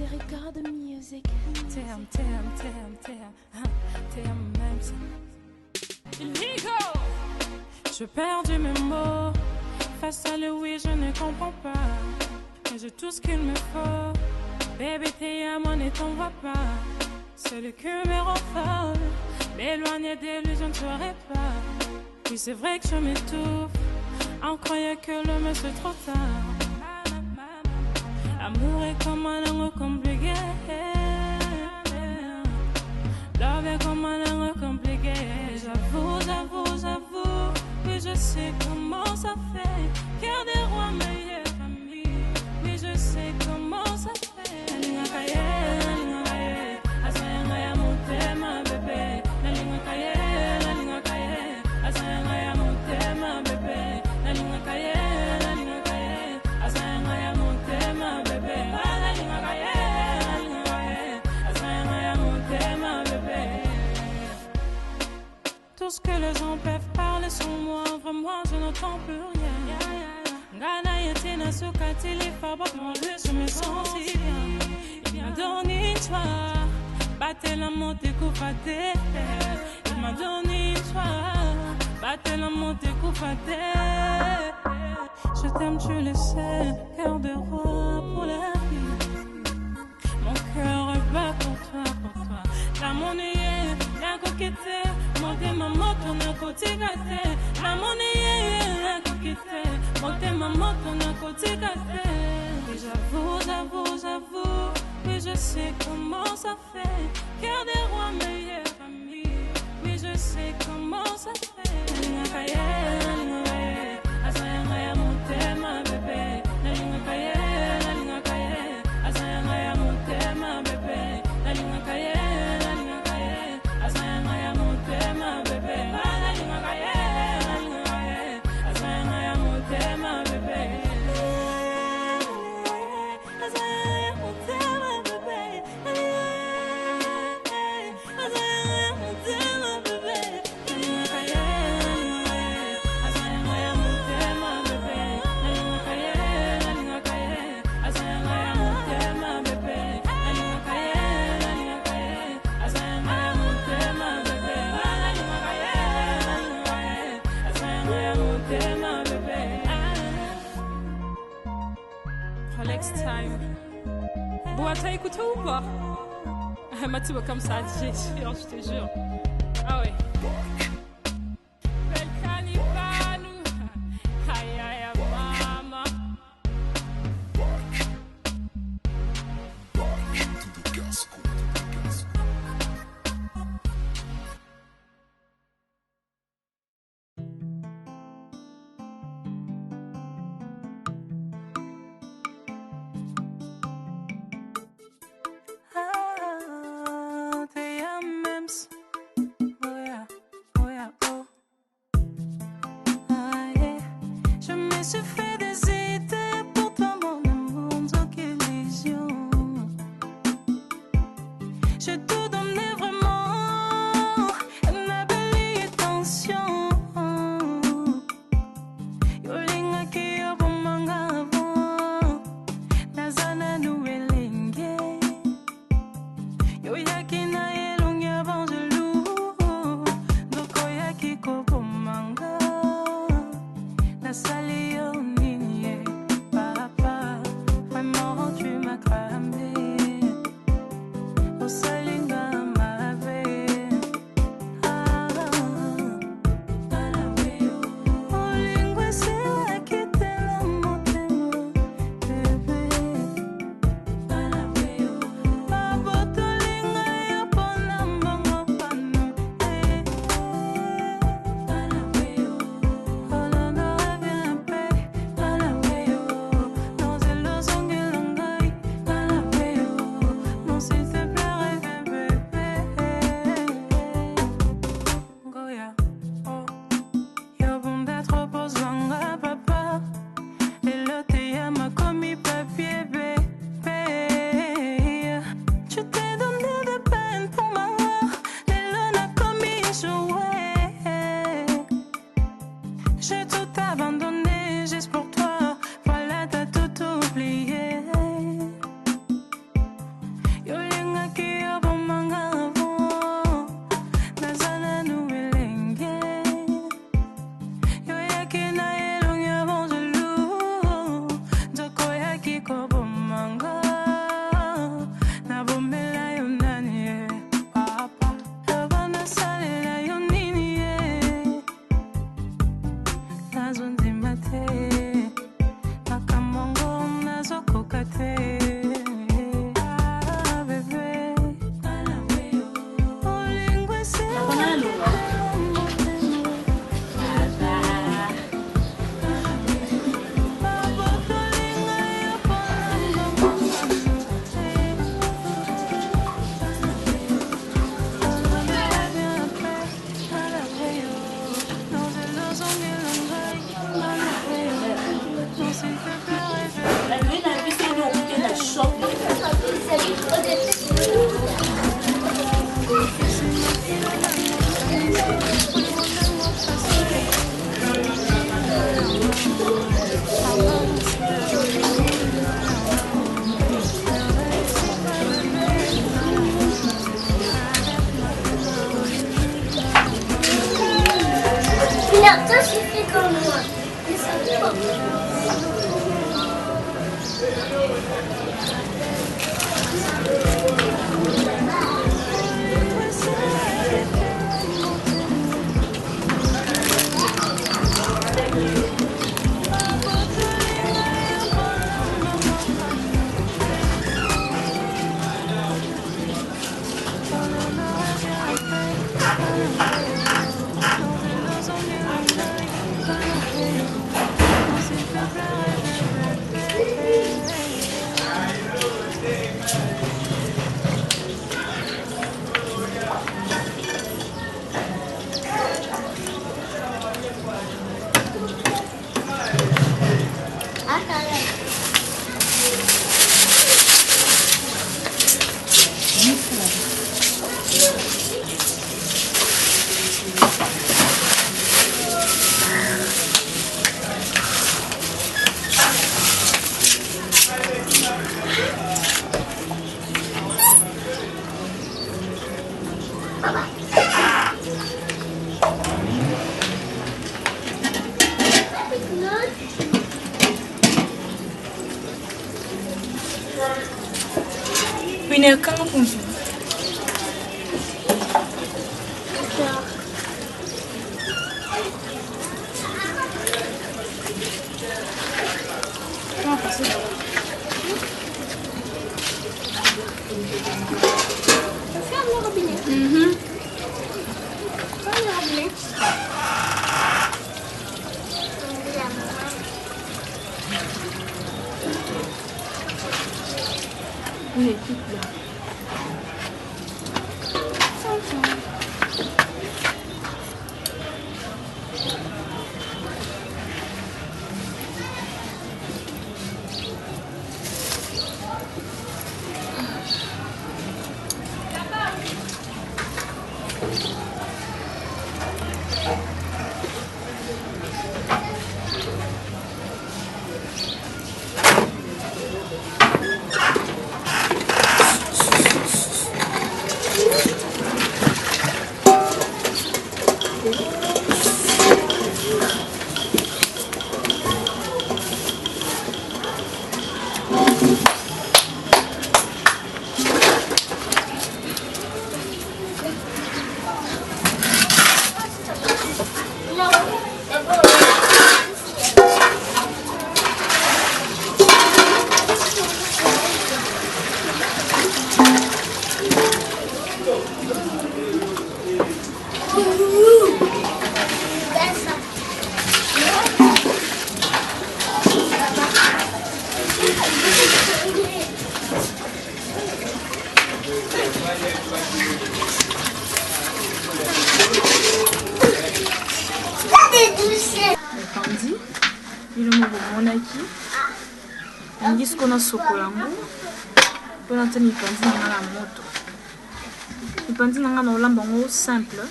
lyrical de music. TM même ça. Illegal. J'ai perdu mes mots. Face à le oui, je ne comprends pas. Mais j'ai tout ce qu'il me faut. Baby, t'es à moi, ne t'en va pas. C'est le cul me rend folle. M'éloigner de lui, je ne serai pas. Oui, c'est vrai que je m'étouffe. En croyant que l'homme c'est trop tard. L'amour est comme un langue compliqué. Love est comme un langue compliqué. J'avoue. Oui, je sais comment ça fait. Cœur des rois, meilleure famille. Oui, je sais comment ça fait. La ligne à cahier. Asayanga mon thème, bébé. La ligne à cahier. Asayanga mon thème, bébé. La ligne à cahier. Asayanga mon thème, bébé. La ligne à cahier. Asayanga mon thème, bébé. Tout ce que les gens peuvent parler sur moi, vraiment je n'entends plus rien. Gana yetina sukatili fabakman je me sens si bien. Il m'a donné une soir, battre la montée coupatée. Il m'a donné une soir, battre la montée coupatée. Je t'aime, tu le sais, cœur de roi pour la vie. Mon cœur bat pour toi. La monnaie, la coquette. Monte ma moto na côté gâté. La monnaie, la coquette. Monte ma moto na côté gâté. Oui, j'avoue. Oui, je sais comment ça fait. Cœur des rois, meilleure famille. Oui, je sais comment ça fait. La ligne à cahier. Asayanga mon thème, bébé. La ligne à cahier. Asayanga mon thème, bébé. La ligne à cahier. T'as écouté ou pas? Mathieu comme ça, je te jure. Ah ouais. Salioni Pinel kang punso. Oui, tout là. Ndisiko na soko yango pona tani mipanzi na la moto mipanzi na na olamba ngo simple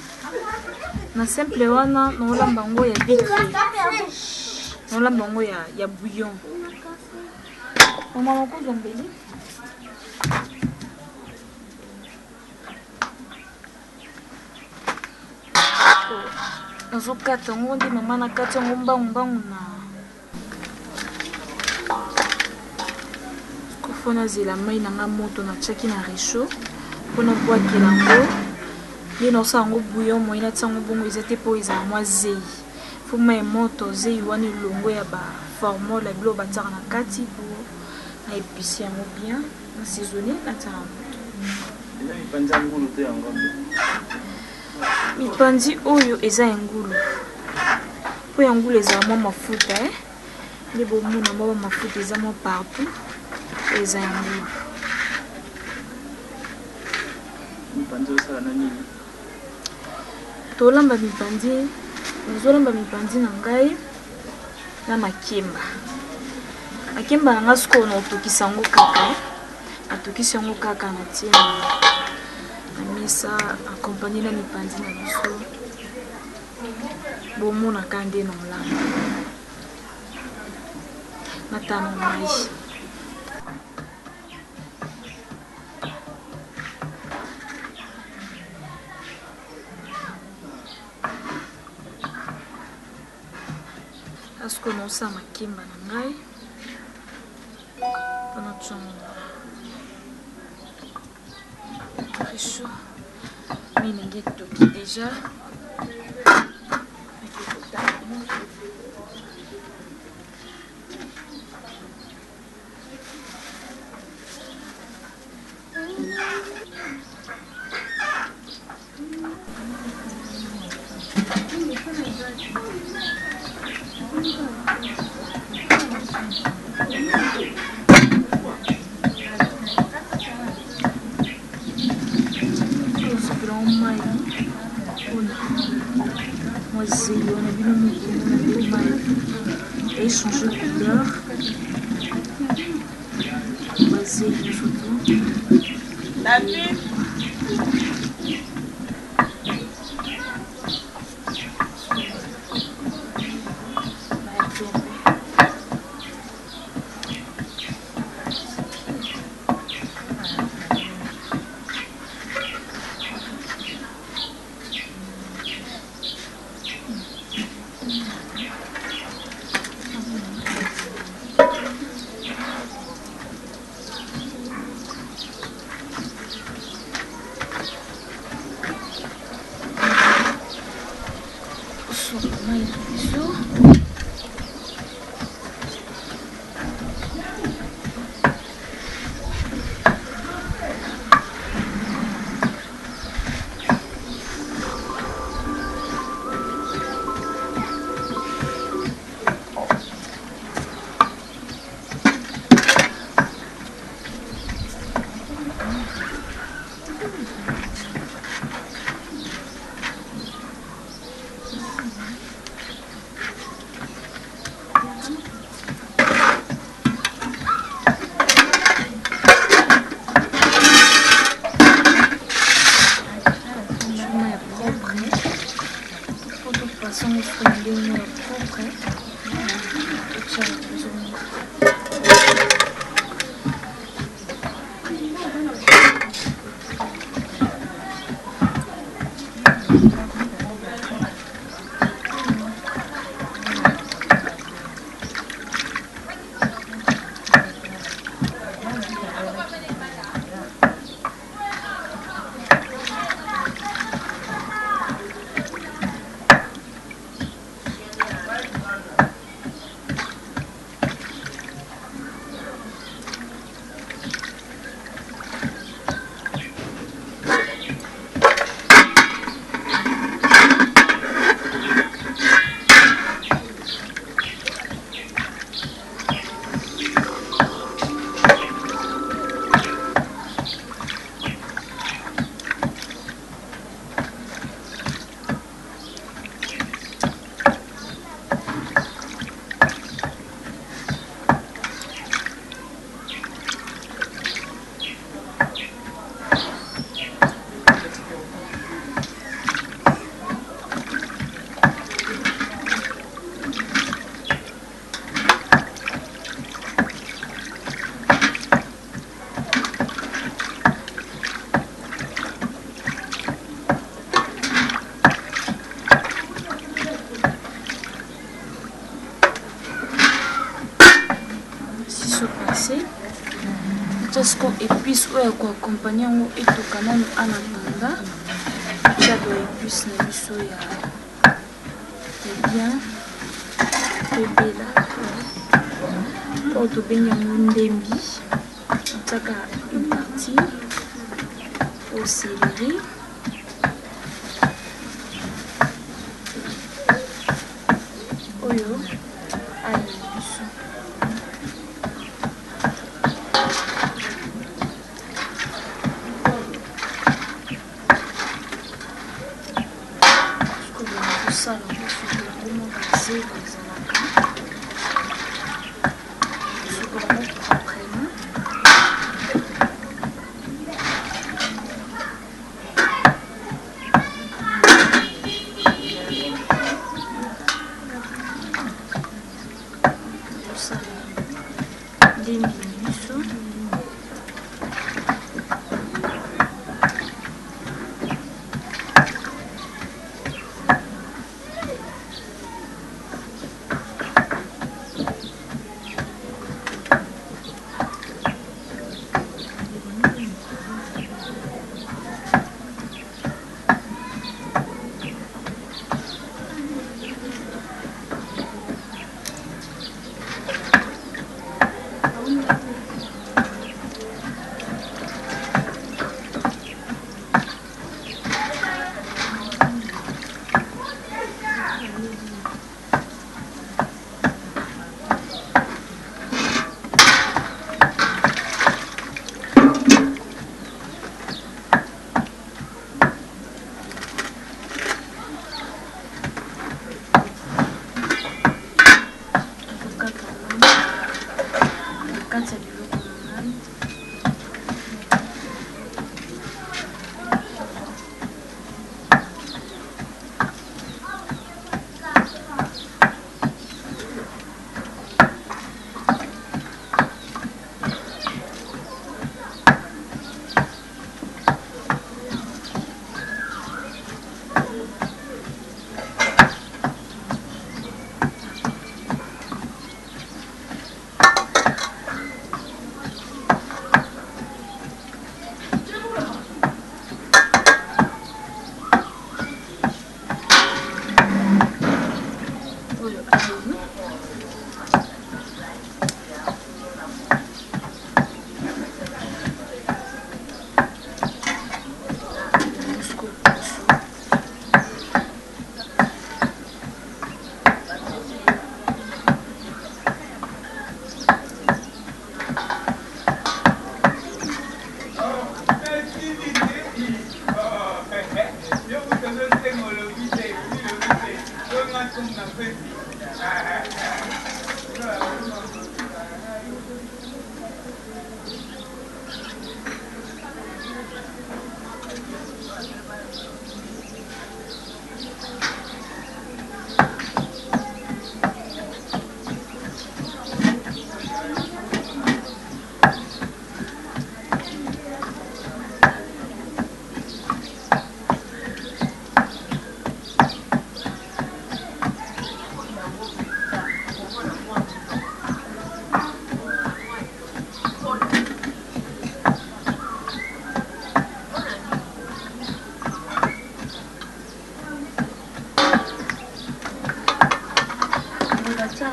na simple wana na olamba ngo ya vitre na olamba ngo ya bouillon mama ko zombeli nazokata ngo ndi mama na kata ngo mbangu na pona zela mai na nga moto na tchaki na réchaud pona boakela ngo ye na osa ngo bouillon moi na tsango bongo ezate po eza mwa zei fo mai moto zei wana longo ya ba formule bilo bataka na kati po épicer bien, assaisonner na tana. Mipandi oyo eza ngulu. Po ya ngulu eza mo mafuta Ni bomona mo mafuta eza mo partout. Eza ngulu. Mipandi osala na nini? Tolamba mipandi, nazolamba mipandi na ngai na makemba. Makemba na ngasuko na otokisa yango kaka. Atokisa yango kaka na tina. Misa accompagné na mipandi na biso. Bomona kande na olamba. Natano mai. Asko no sa makemba na ngai. Pana chongo. Chaud. Mais il est déjà. Et changer de couleur. Vas-y, une photo. David. Jusqu'au épice ou à accompagner et tout canal en attendant. Tu as de épices na biso ya bien bébé là. autobenya ndembi utaka une partie au céleri oyo ayi biso sala mo basé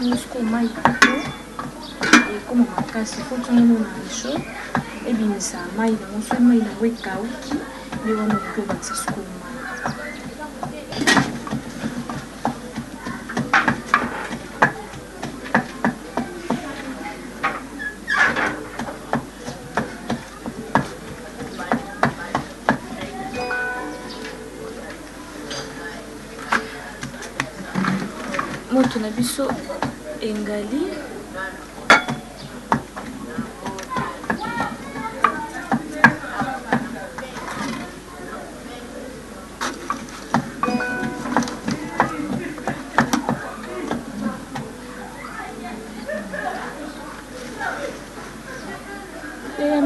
jusqu'au mai et comme makasi faut que nous na chaud et bien ça mai dans ce mai na weka wiki ni wa mko ba tsiko moto na biso engali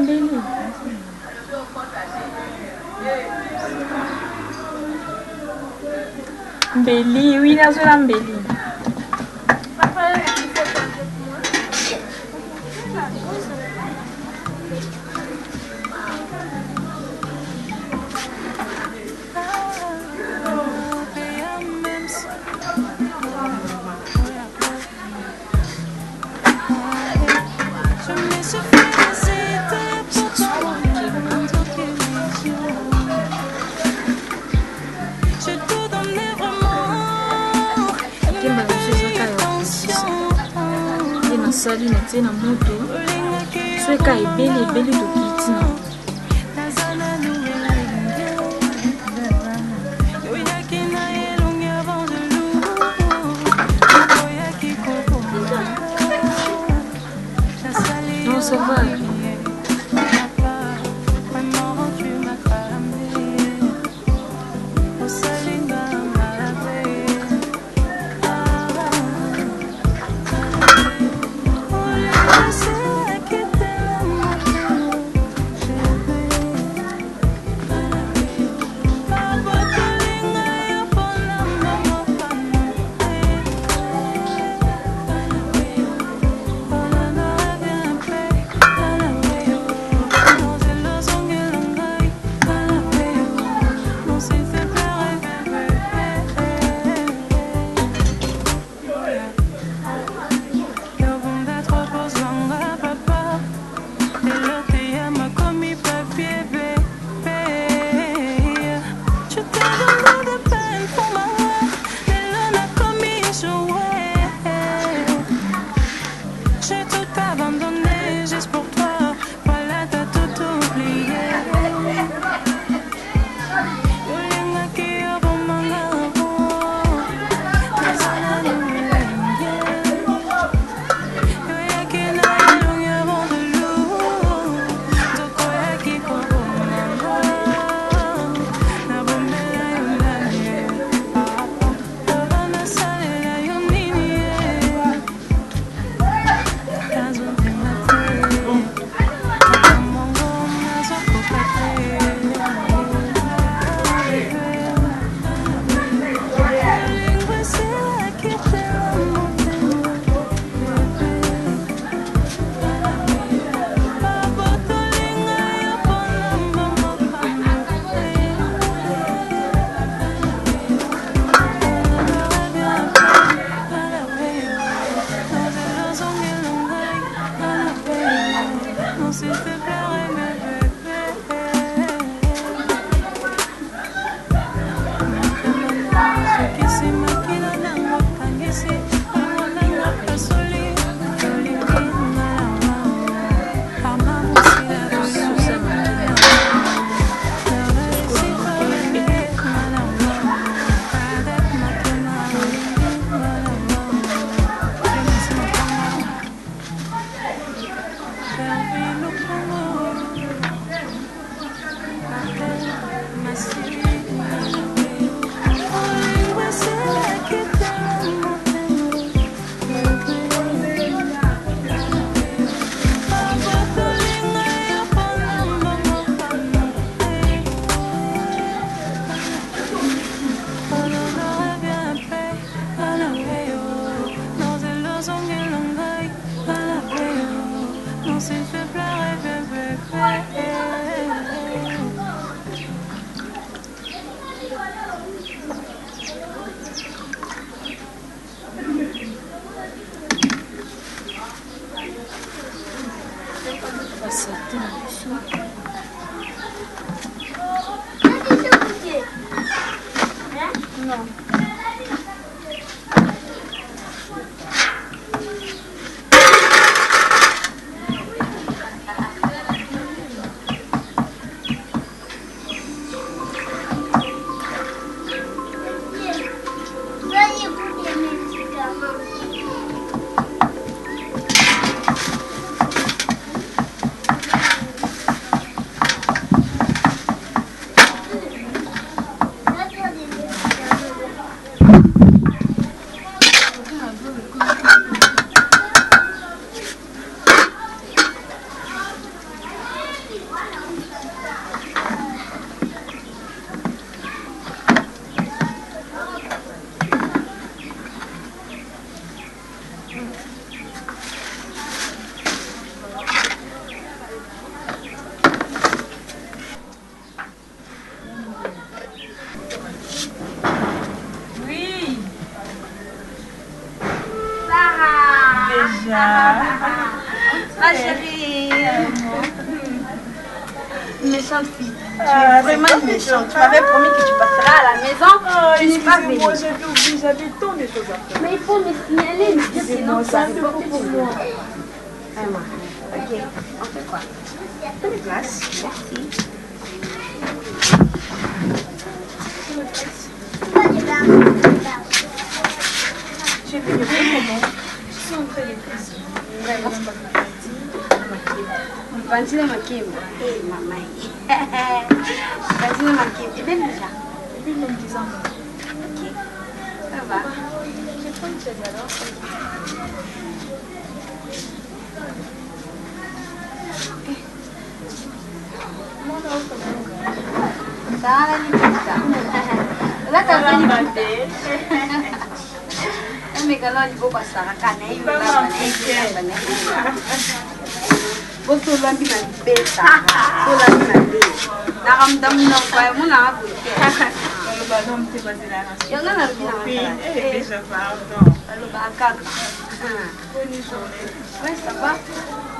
mbeli mbeli oui nazola mbeli Sali na tena moto sweka ebele tokitina non ça va. Méchante fille. Tu es vraiment méchante. Tu m'avais promis que tu passeras à la maison. Tu n'es pas venue. Moi, j'avais oublié, j'avais tant de choses à faire. Mais il faut me signaler, me dire sinon C'est un peu beaucoup pour moi. Vraiment. Ok, on fait quoi? Prenez place. Merci. Tu es venue comment? Je suis entrée les plaisirs. Vraiment, c'est pas ma Mpantile Makimbo. Eh, maman. Mpantile Makimbo. Et bien déjà? Depuis même 10 ans. Ok. Ça va. Je prends une chaise alors. Ça va la limite. Là, t'as fait limite. Mais quand on dit que ça va canner, boto lambi na beta to lambi na be na ramdamu na kwa muna hapo Le ballon t'es basé là. yanga na bina Eh, déjà pardon. alo ba kaka Bonne journée. ouais ça va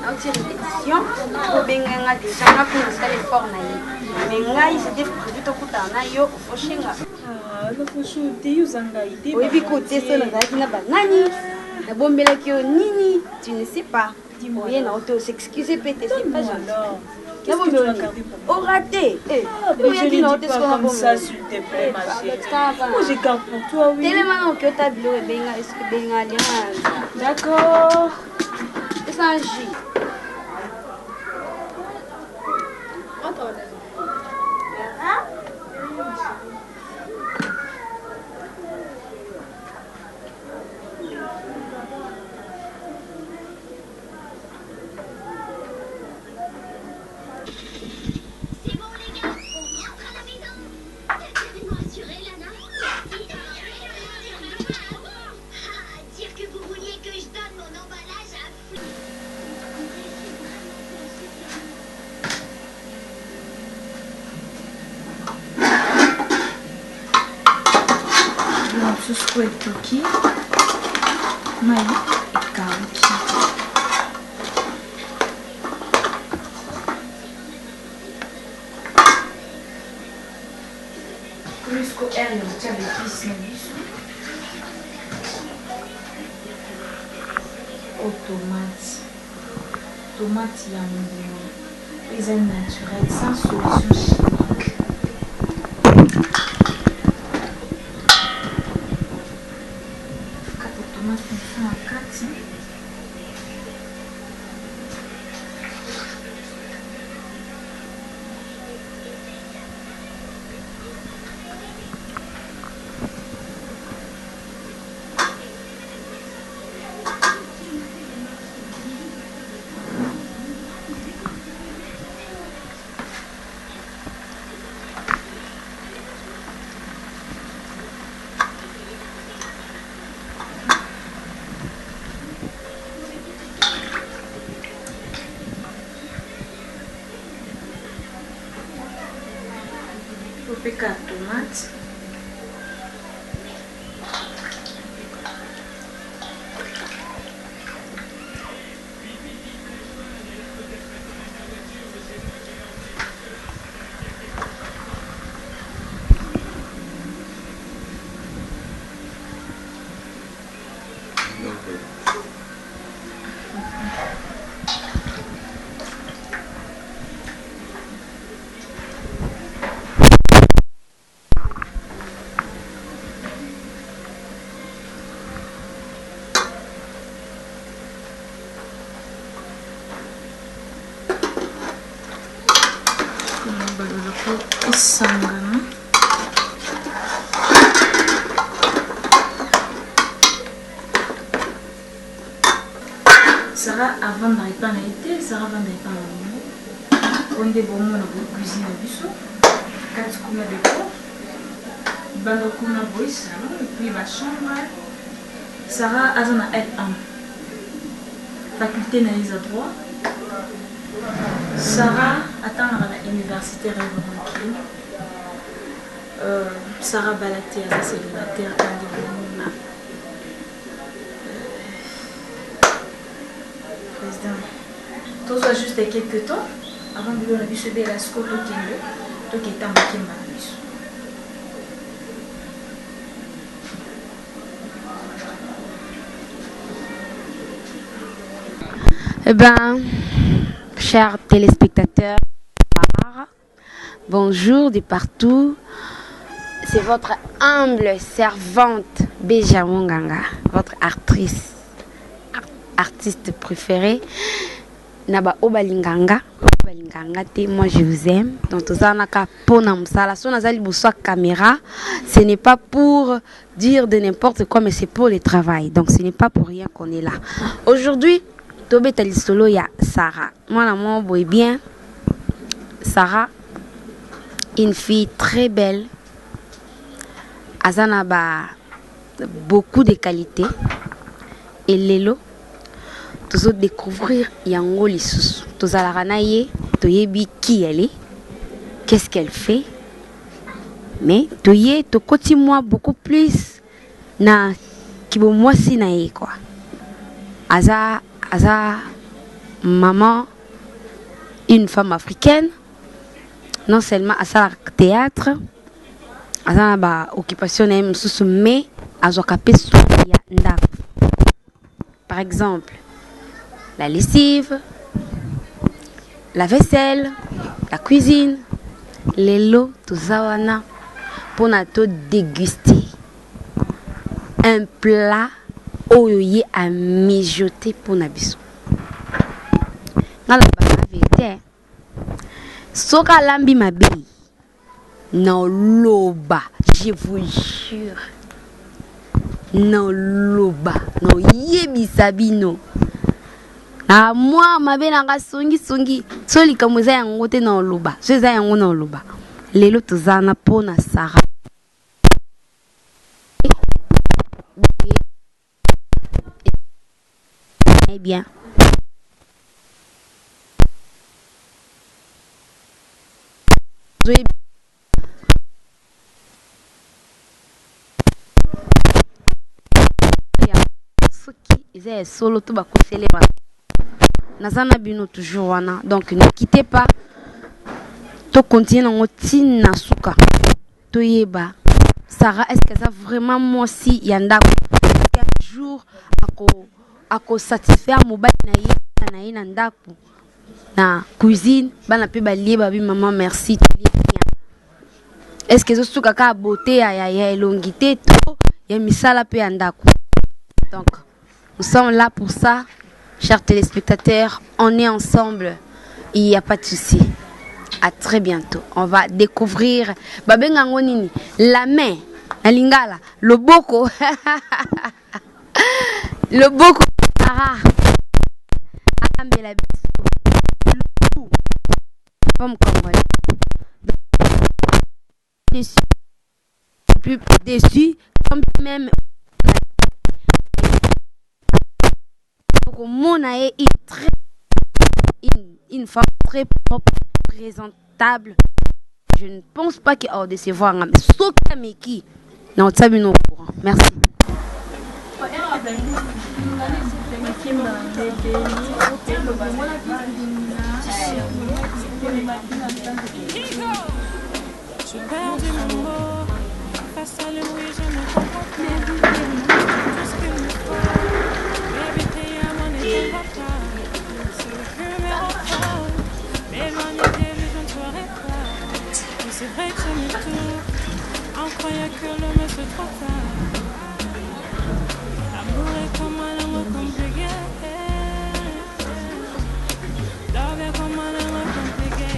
na uti répétition ko benga déjà na ko installer fort na ye mais ngai c'était prévu to kutana yo ofoshinga Ah, la chose t'es usanga idée. oui biko teso na zaki na banani na bombela kyo nini tu ne sais pas dis-moi rien na auto s'excuser péter c'est pas gentil. Qu'est-ce que tu vas garder pour moi? Au raté. Ah, mais je ne dis pas comme ça, s'il te plaît, ma chérie. Moi, je garde pour toi, oui. Tellement que tu as bilo et benga, est-ce que benga alliance? D'accord. C'est un J. Susku etoki mai ekauki. Jusqu'au R, il y a des épices na biso. Au tomate. Tomate ya mbuma. Eza naturel, sans solution chimique. Tomate confond à 4. Picar tomate. Isangana. Sarah avant d'arriver à l'été, Sarah avant d'arriver à l'amour. On est bon dans la cuisine à biso. Quand on a des cours, bando qu'on a beau salon et puis la chambre. Sarah a un L1. Faculté d'analyse à droit. Sarah attend à l'université Réverenquille. Sarah Balaté, elle est célibataire quand elle est président. Tous juste quelques temps avant de la biche de la scope qui est en Makimba. Eh bien, chers téléspectateurs, bonjour de partout. C'est votre humble servante Béja Monganga, votre artiste préférée. Naba Obalinganga, moi je vous aime. Donc tout ça naka pona msala. So nazali buswa caméra, ce n'est pas pour dire de n'importe quoi, mais c'est pour le travail. Donc ce n'est pas pour rien qu'on est là. Aujourd'hui, Tobé Talisolo ya Sarah. Moi l'amour boy bien. Sarah, une fille très belle. Azana ba beaucoup de qualités. Et Lelo, tous découvrir yango lisusu. Tous à la ranaye, toyebi qui elle est, qu'est-ce qu'elle fait. Mais toye to koti moi beaucoup plus na kibo moi si na ye quoi. Aza maman, une femme africaine, non seulement à sa théâtre, à sa occupation mais à sa capacité. Par exemple, la lessive, la vaisselle, la cuisine, les lots, tout ça wana pour nous déguster un plat oyoye à mijoter pour nabiso. Dans la vérité, soka lambi mabi, non loba, je vous jure, non loba, non yebi sabino. Na moi mabe nanga songi soli kamuza yango te na loba, seza yango na loba. Lelo tozana pona Sarah. Eh bien. Ils solo tout bakosele wana. Nazana bino toujours wana. Donc ne quittez pas. To continue en tina suka. To yeba. Sarah, est-ce que ça vraiment moi si yanda un jour ako satisfaire mobile na ye na ndaku na cuisine bana pe ba lieba bi maman merci tu bien. Est-ce que zo suka ka beauté ya elongité to ya misala pe ndaku. Donc nous sommes là pour ça, chers téléspectateurs. On est ensemble. Il n'y a pas de souci. À très bientôt. On va découvrir Babenga ngonini, la main, la lingala, le boko, le boko, Sarah, femme congolaise. Plus déçu, comme même. Mona est une femme très propre, présentable. Je ne pense pas qu'il va décevoir. Mais sauf qui non, ça vient au courant. Merci. Je perds mon mot. Face à l'ennui, je ne comprends plus. Tout ce qu'il me faut. C'est vrai que j'aimais tout, on croyait que l'homme c'est trop tard. L'amour est comme un amour compliqué. Love est comme un amour compliqué.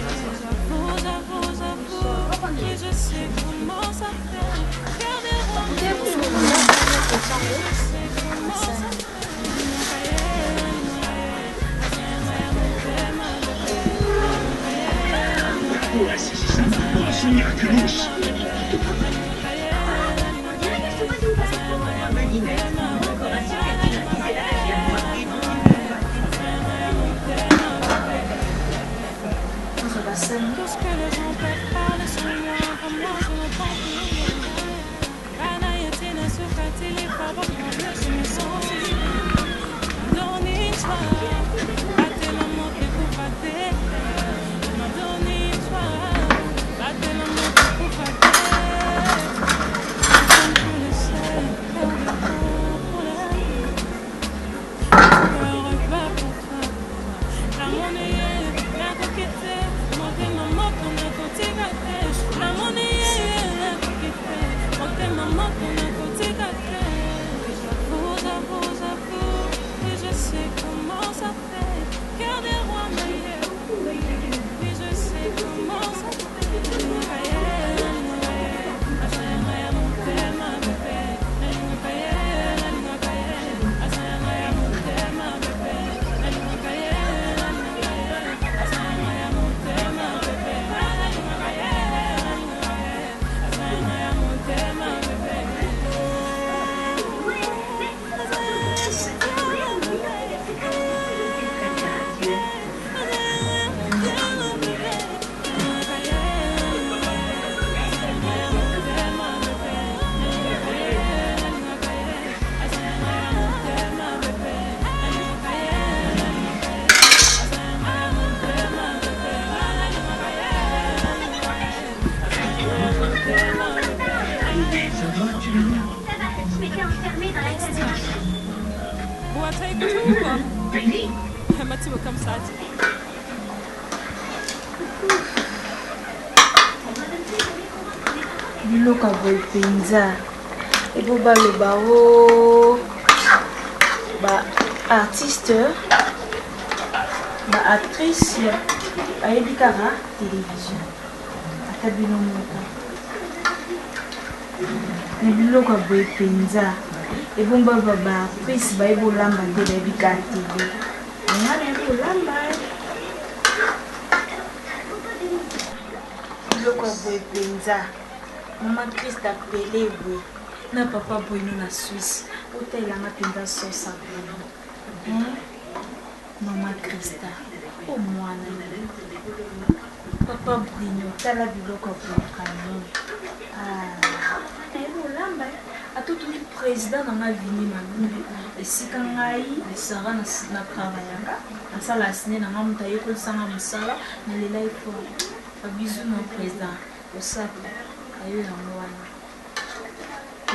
J'avoue, et je sais comment ça fait. Faire des rendez-vous, je sais comment ça fait. Tout ce que les gens peuvent parler sur moi, comme moi je n'entends plus rien. Kana yetina sukatili papa moi je me sens si. Don't need toi, atela mon Biloko boy penza ebo baloba o ba artiste ba actrice bayebi kaka télévision ata bino moko na biloko boy penza ebo baba ba actrice bayebi olamba nde bayebi kaka télé nga nayebi olamba biloko boy penza Maman Christa Pelé boy na papa boy no na Suisse otelanga penza sosa boy Maman Christa o mwana papa Bruno tala biloko boy kano olamba atotuli président na nga vini malumbi esika ngai esara na travaillanga nasala asine na nga moto ayekolisanga mosala na lela efo babizu na président osaka ayo yango wana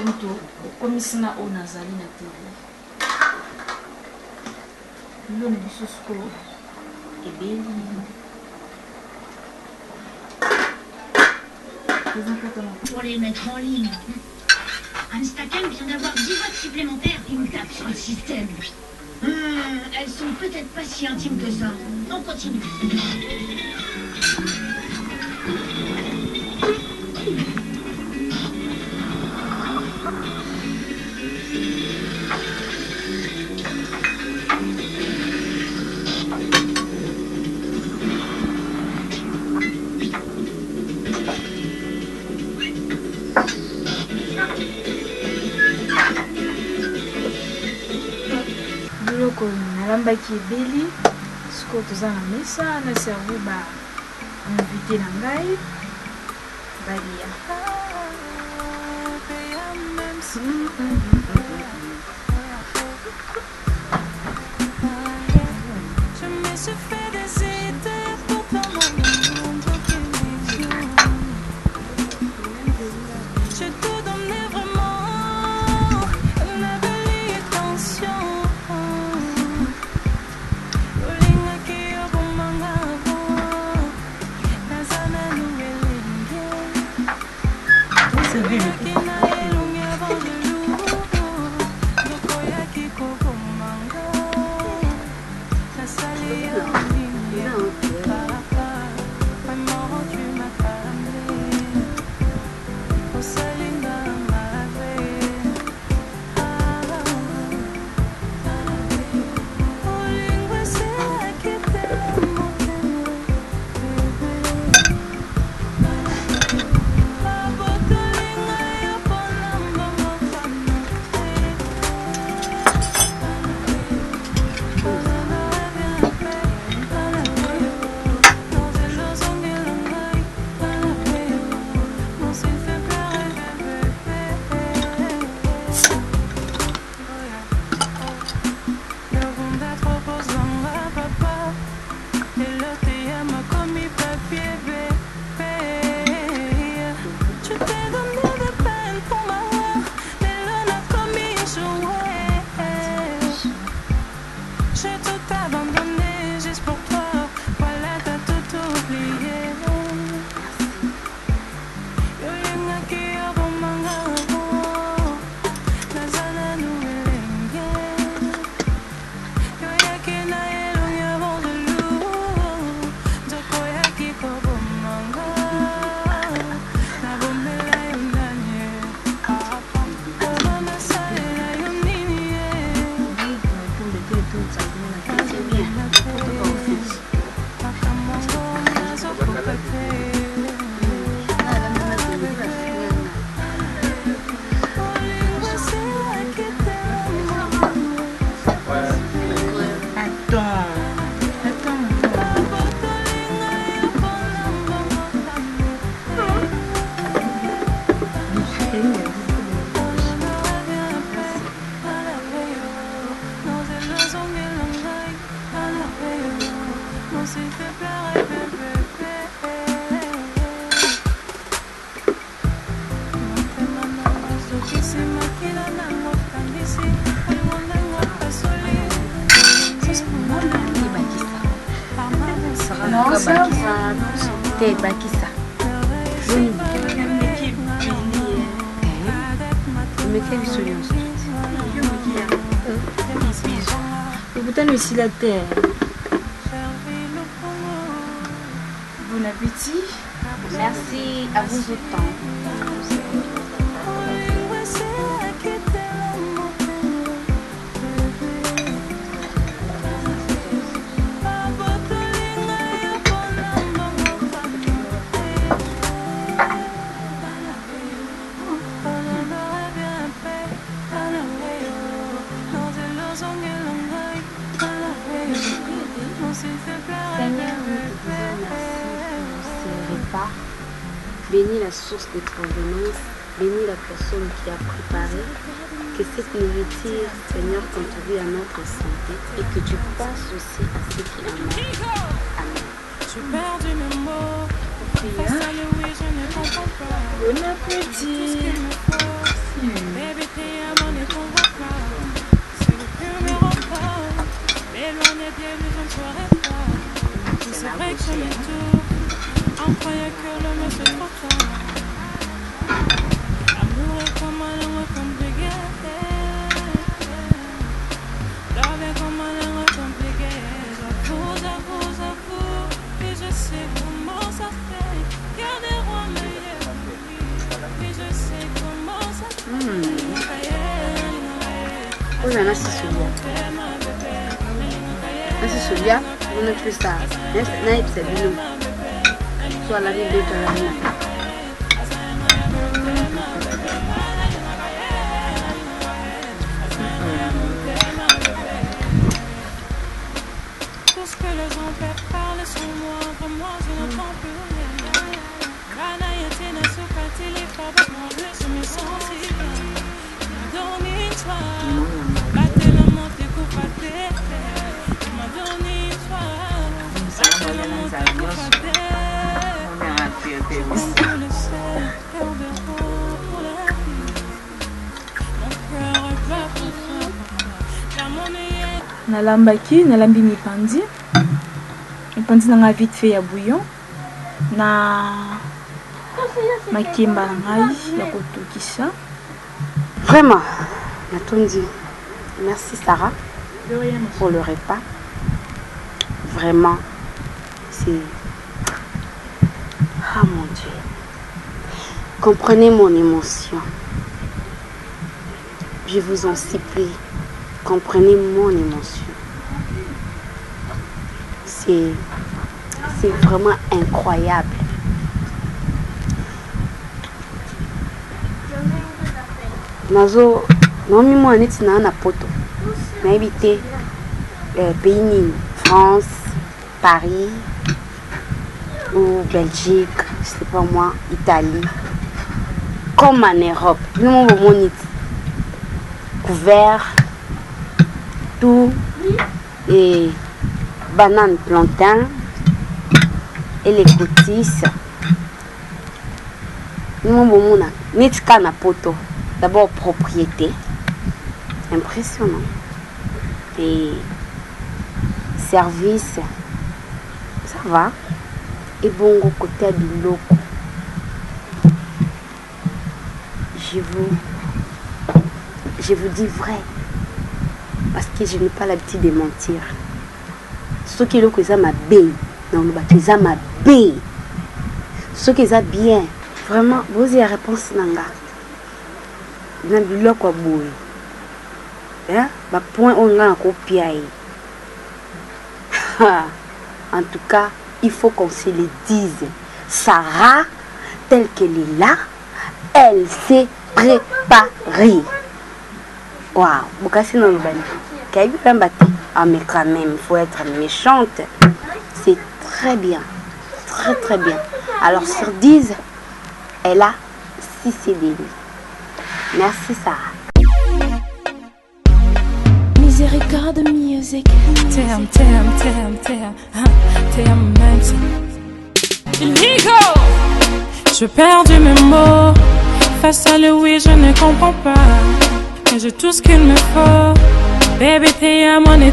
moto okomisinga oyo nazali na tele biloni biso siko ebeli pour les mettre en ligne. Instacam vient d'avoir 10 votes supplémentaires. Une tape sur le système. Elles sont peut-être pas si intimes que ça. On continue. biloko nalambaki ebeli sikoyo toza na mesa na servo ba invité na ngai balia Non, ça va. T'es Bakissa. Jaune. Mettez le soleil ensuite. Écoutez-nous ici la terre. Bon appétit. Merci à vous autant. Bénis la source de provenance, bénis la personne qui a préparé, que cette nourriture, Seigneur, contribue à notre santé et que tu passes aussi à ceux qui en ont. Amen. Tu perds du même mot. Face à le oui, je ne comprends pas. Bon appétit. Baby, t'es à mon étonnement pas. C'est le premier repas. Mais loin des pieds, mais je ne saurais pas. C'est vrai que je mets tout. On croyait que le monsieur trop tard. L'amour est comme un amour compliqué. Love est comme un amour compliqué. J'avoue. Et je sais comment ça fait. Il y a des rois meilleurs. Et je sais comment ça fait. Oh là là, c'est celui-là. C'est celui-là. On a fait ça. C'est celui-là. Soit la vie de la vie. Tout ce que les gens peuvent parler sur moi, vraiment je n'entends plus rien. Kana yatina sukatili papa je suis mes sensibles. Donne une soir, battez la monte coupate. Ma donne une soir, battez la monte coupate. Nalambaki, nalambi mipandi nanga vite fait ya bouillon na makemba na ngai ya kotokisa. Vraiment, Natondi, merci Sarah pour le repas. Vraiment, c'est... Ah mon Dieu. Comprenez mon émotion. Je vous en supplie. Comprenez mon émotion. C'est vraiment incroyable. Nazo, nomi moi neti na poto. Na habité pays ni France, Paris ou Belgique, je sais pas moi, Italie. Comme en Europe, nous avons couvert tout et bananes, plantains et les cotisses. Nous avons na poto. D'abord propriété, impressionnant. Et service, ça va. Et bon côté à biloko. Je vous dis vrai. Parce que je n'ai pas l'habitude de mentir. Ce qui est ça m'a bé. Non, le bac ça m'a bé. Ce qui est bien. Vraiment, vous avez la réponse nanga. Na biloko boye. Hein? Ba point on a copié. En tout cas, il faut qu'on se le dise. Sarah, telle qu'elle est là, elle s'est préparée. Waouh, Bokassi non le bani. Ah mais quand même, il faut être méchante. C'est très bien. Très très bien. Alors sur 10, elle a 6 CDI. Merci Sarah. Misère lyrical de music. Damn, damn, damn, damn, damn, man. Illegal. Je perds mes mots. Face à lui, oui, je ne comprends pas. Mais j'ai tout ce qu'il me faut. Baby, t'es à mon état.